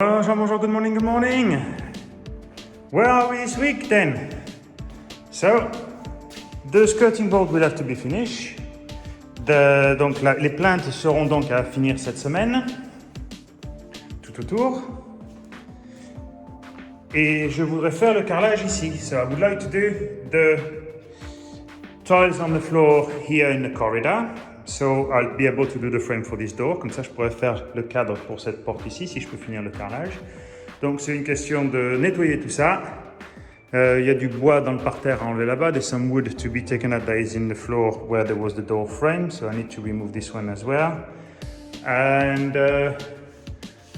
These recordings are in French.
Bonjour, good morning, good morning. Where are we this week then? So, the skirting board will have to be finished. Les plaintes seront donc à finir cette semaine, tout autour. Et je voudrais faire le carrelage ici. So I would like to do the tiles on the floor here in the corridor. So I'll be able to do the frame for this door. Comme ça, je pourrais faire le cadre pour cette porte ici, si je peux finir le carrelage. Donc c'est une question de nettoyer tout ça. Il y a du bois dans le parterre à enlever là-bas. There's some wood to be taken out that is in the floor where there was the door frame. So I need to remove this one as well. And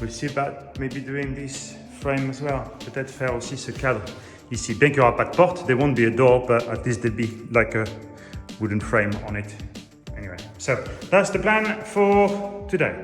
we'll see about maybe doing this frame as well. Peut-être faire aussi ce cadre ici. Bien qu'il n'y aura pas de porte, there won't be a door, but at least there'll be like a wooden frame on it. Anyway, so that's the plan for today.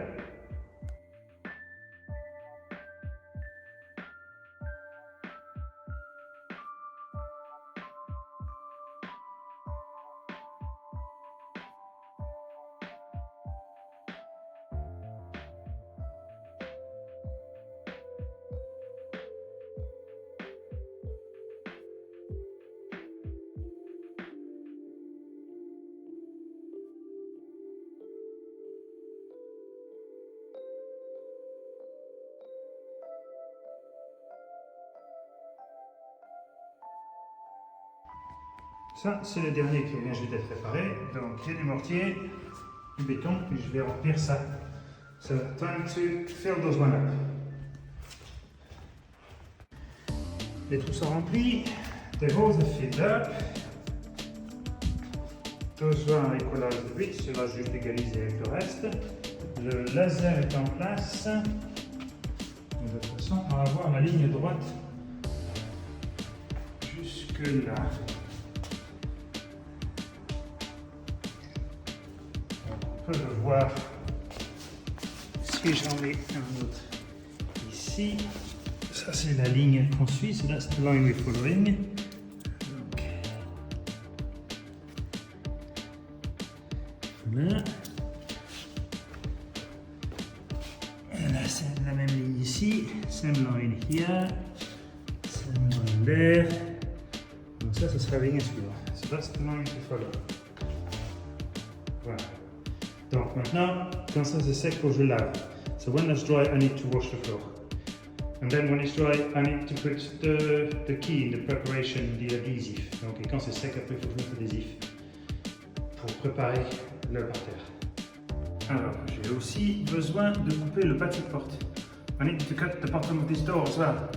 Ça, c'est le dernier qui vient juste d'être préparé. Donc, il y a du mortier, du béton, et je vais remplir ça. So, time to fill those one up. Les trous sont remplis. The holes are filled up. Those one avec collage de 8, cela juste égalisé avec le reste. Le laser est en place. De toute façon, on va avoir la ligne droite jusque là. On peut le voir si j'en ai un autre ici. Ça c'est la ligne qu'on suit, so that's the line we're following. Okay. Voilà. Et là c'est la même ligne ici, same line here, same line there. Donc ça sera la ligne à suivre. So that's the line to follow. Voilà. Donc maintenant, quand ça c'est sec, il faut que je lave. So when that's dry, I need to wash the floor. And then when it's dry, I need to put the key in the preparation, the adhesive. Donc et quand c'est sec, après il faut que je mette l'adhésif pour préparer le parterre. Alors, j'ai aussi besoin de couper le bas de cette porte. I need to cut the bottom of this door as well.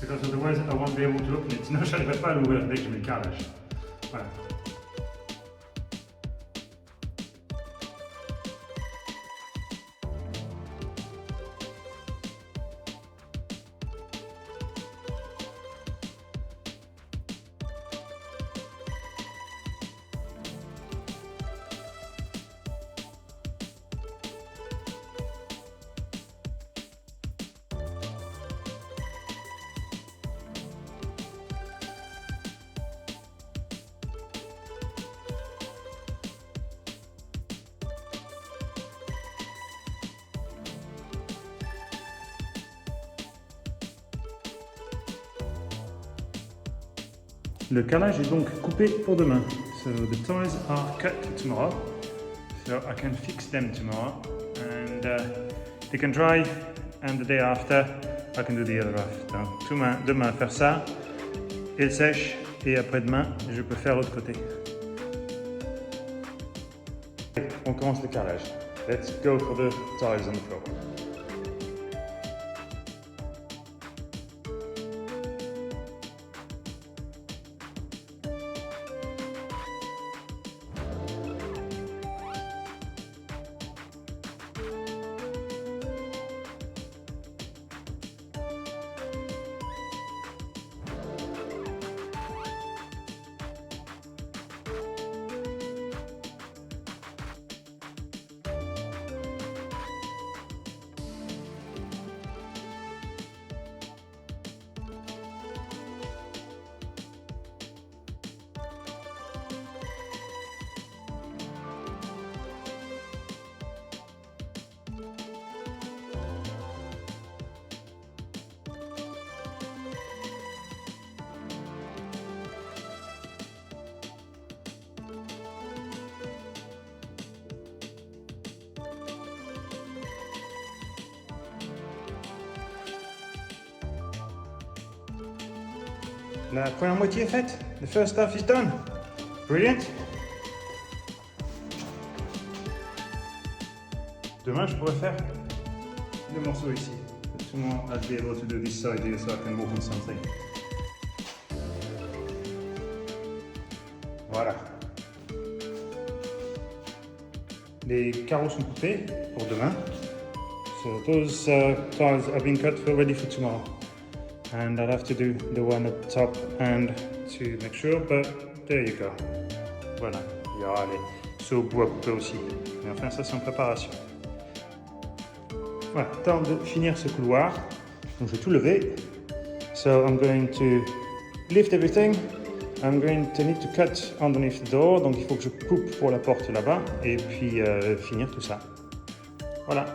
Because otherwise I won't be able to open it. Sinon, je n'arriverai pas à l'ouvrir dès que je mets le carrelage. Voilà. Le carrelage est donc coupé pour demain. So the tiles are cut tomorrow. So I can fix them tomorrow and they can dry, and the day after I can do the other half. Donc demain faire ça, il sèche, et après-demain je peux faire l'autre côté. On commence le carrelage. Let's go for the tiles on the floor. La première moitié est faite. The first half is done. Brilliant. Demain, je pourrais faire le morceau ici. Tomorrow, I'll be able to do this side here so I can walk on something. Voilà. Les carreaux sont coupés pour demain. So those tiles have been cut ready for tomorrow. And I'll have to do the one up top and to make sure, but there you go. Voilà. Il y aura les seaux bois coupés aussi. Mais enfin, ça c'est en préparation. Voilà, temps de finir ce couloir. Donc je vais tout lever. So I'm going to lift everything. I'm going to need to cut underneath the door. Donc il faut que je coupe pour la porte là-bas. Et puis finir tout ça. Voilà.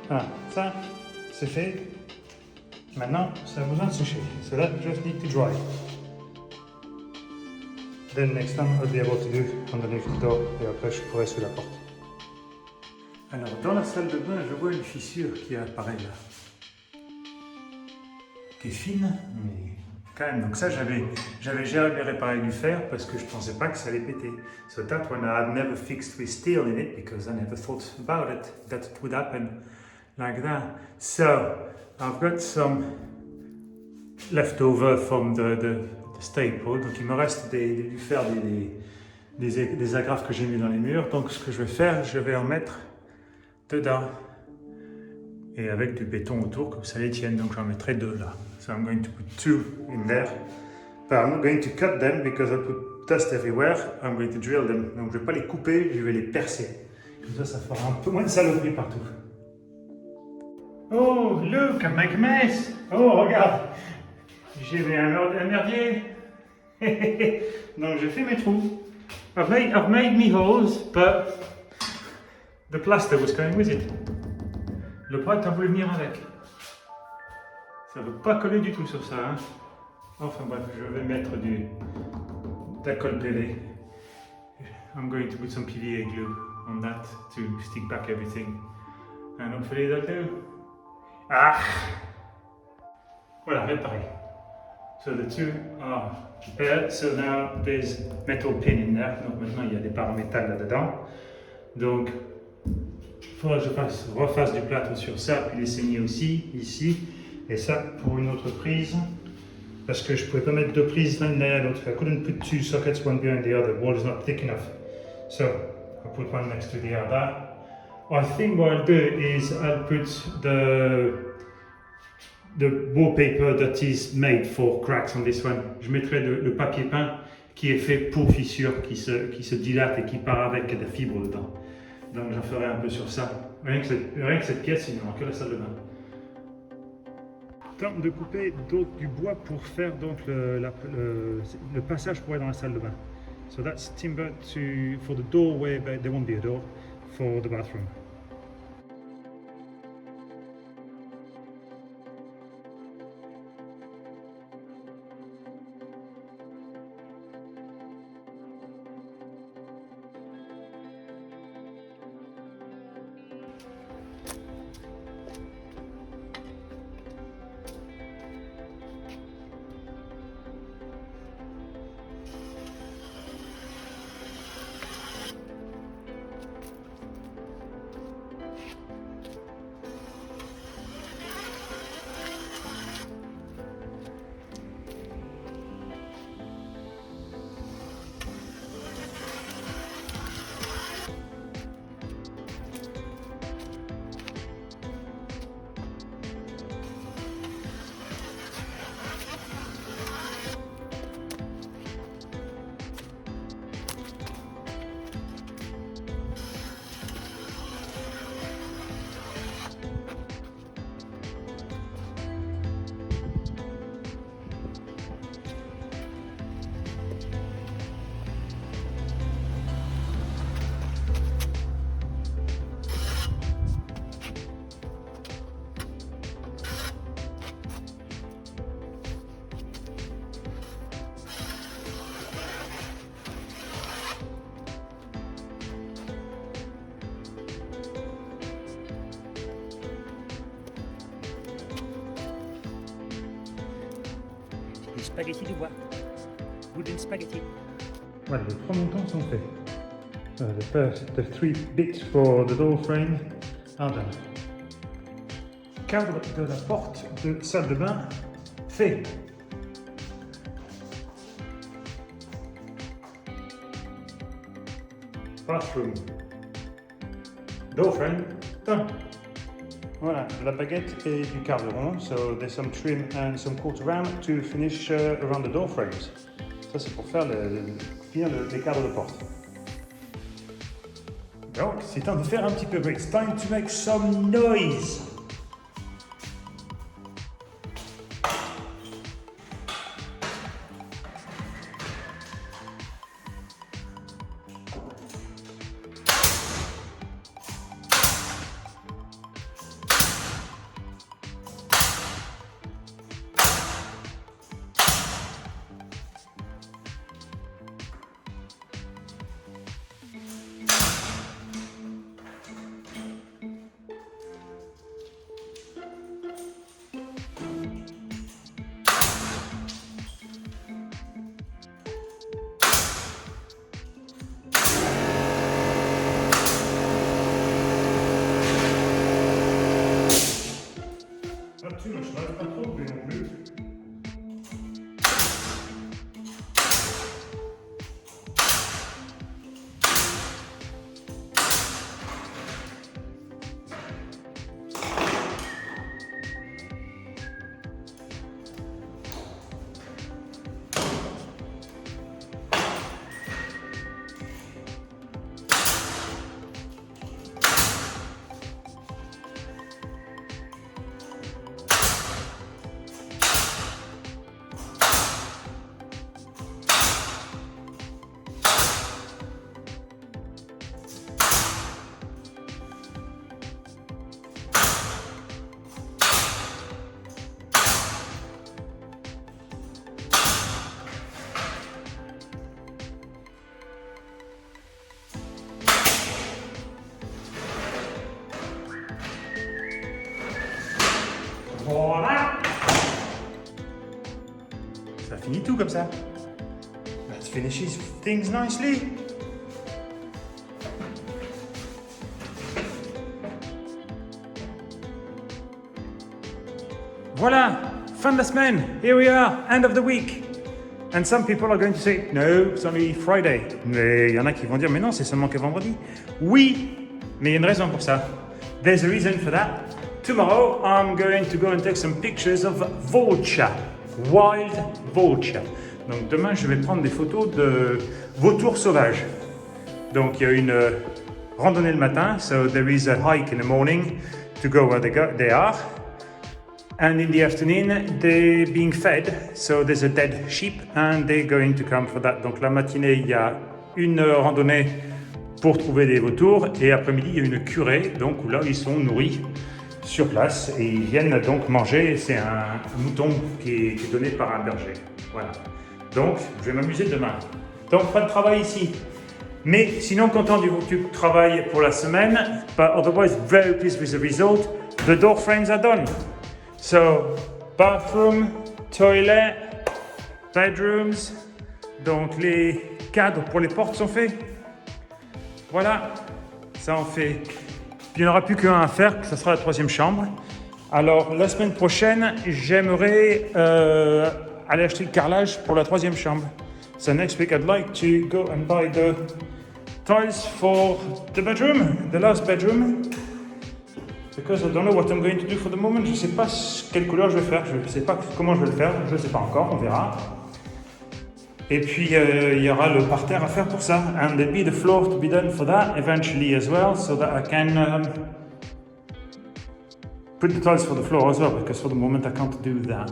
Ah, ça, c'est fait. Maintenant, ça a besoin de sécher. So that just need to dry. Then next time, I'll be able to do underneath the door. Et après, je pourrai sous la porte. Alors, dans la salle de bain, je vois une fissure qui apparaît là. Qui est fine, mais quand même. Donc ça, j'avais jamais réparé du fer parce que je pensais pas que ça allait péter. So that one I had never fixed with steel in it because I never thought about it, that it would happen like that. So I've got some leftover from the staple. Donc il me reste du fer des agrafes que j'ai mis dans les murs. Donc ce que je vais faire, je vais en mettre dedans et avec du béton autour comme ça les tienne. Donc j'en mettrai deux là. So I'm going to put two in there, but I'm not going to cut them because I'll put dust everywhere. I'm going to drill them. Donc je vais pas les couper, je vais les percer. Comme ça fera un peu moins de saloperie partout. Oh, look, I make a mess. Oh, regarde, j'ai mis un merdier. Donc j'ai fait mes trous. I've made me holes, but the plaster was going with it. Le pâte a voulu venir avec. Ça ne veut pas coller du tout sur ça. Hein. Enfin bref, je vais mettre de la colle PV. I'm going to put some PVA glue on that to stick back everything. And hopefully that'll do. Ah! Voilà, réparé. So the two are there. So now there's metal pin in there. Donc maintenant il y a des barres en métal là-dedans. Donc il faudra que je refasse du plâtre sur ça, puis les saigner aussi, ici. Et ça pour une autre prise. Parce que je ne pouvais pas mettre deux prises l'une derrière l'autre. I couldn't put two sockets one behind the other. The wall is not thick enough. So I'll put one next to the other. I think what I'll do is I'll put the wallpaper that is made for cracks on this one. Je mettrai le papier peint qui est fait pour fissures, qui se dilate et qui part avec des fibres dedans. Donc j'en ferai un peu sur ça. Rien que cette pièce, il n'y aura que la salle de bain. Temps de couper du bois pour faire donc le passage pour aller dans la salle de bain. So that's timber for the doorway, but there won't be a door for the bathroom. spaghetti du bois. Wooden spaghetti. Voilà, les 3 montants sont faits. The 3 bits for the door frame are done. Cadre de la porte de salle de bain fait. Bathroom. Door frame done. Voilà, la baguette et du carburant. So there's some trim and some quarter round to finish around the door frames. Ça c'est pour faire les cadres de porte. Donc c'est temps de faire un petit peu bruit. It's time to make some noise. Là-dessus, je ne reste pas trop mais non plus. Voilà. Ça finit tout comme ça. That finishes things nicely. Voilà, fin de la semaine. Here we are, end of the week. And some people are going to say, no, it's only Friday. Mais il y en a qui vont dire, mais non, c'est seulement que vendredi. Oui, mais il y a une raison pour ça. There's a reason for that. Tomorrow, I'm going to go and take some pictures of vulture, wild vulture. Donc demain, je vais prendre des photos de vautours sauvages. Donc il y a une randonnée le matin, so there is a hike in the morning to go where they are. And in the afternoon, they're being fed, so there's a dead sheep and they're going to come for that. Donc la matinée, il y a une randonnée pour trouver des vautours et après-midi, il y a une curée, donc où là, ils sont nourris sur place et ils viennent donc manger. C'est un mouton qui est donné par un berger. Voilà. Donc, je vais m'amuser demain. Donc, pas de travail ici. Mais sinon, content du travail pour la semaine. But otherwise, very pleased with the result. The door frames are done. So, bathroom, toilet, bedrooms. Donc, les cadres pour les portes sont faits. Voilà. Ça en fait. Il n'y en aura plus qu'un à faire, que ce sera la 3e chambre. Alors, la semaine prochaine, j'aimerais aller acheter le carrelage pour la 3e chambre. So next week, I'd like to go and buy the tiles for the bedroom, the last bedroom. Because I don't know what I'm going to do for the moment. Je ne sais pas quelle couleur je vais faire. Je ne sais pas comment je vais le faire. Je ne sais pas encore, on verra. Et puis, il y aura le parterre à faire pour ça. And there'll be the floor to be done for that eventually as well, so that I can put the tiles for the floor as well, because for the moment I can't do that.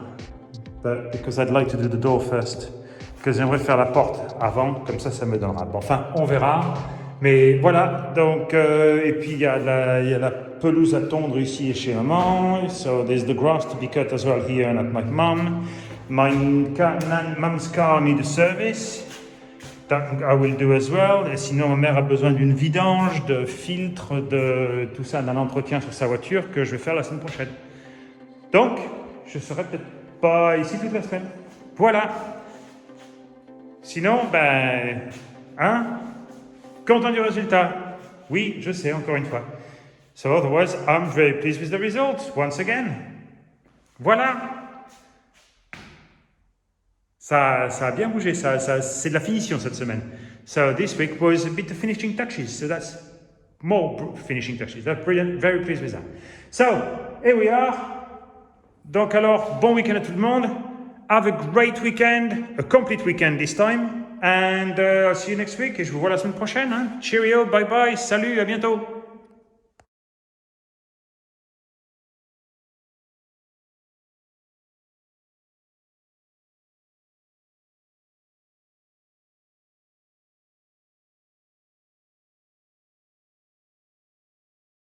But because I'd like to do the door first. Because j'aimerais faire la porte avant, comme ça, ça me donnera. Bon, enfin, on verra. Mais voilà, donc, et puis il y a la pelouse à tondre ici chez maman. So there's the grass to be cut as well here and at my mum. My mum's car needs a service. That I will do as well. Et sinon, ma mère a besoin d'une vidange, de filtre, de tout ça, d'un entretien sur sa voiture que je vais faire la semaine prochaine. Donc, je serai peut-être pas ici toute la semaine Voilà. Sinon, ben... Hein? Content du résultat? Oui, je sais, encore une fois. So otherwise, I'm very pleased with the results, once again. Voilà. Ça a bien bougé, c'est de la finition cette semaine. So this week was a bit of finishing touches, so that's more finishing touches. That's brilliant, very pleased with that. So, here we are. Donc alors, bon week-end à tout le monde. Have a great weekend, a complete weekend this time. And I'll see you next week. Et je vous vois la semaine prochaine. Hein. Cheerio, bye bye, salut, à bientôt.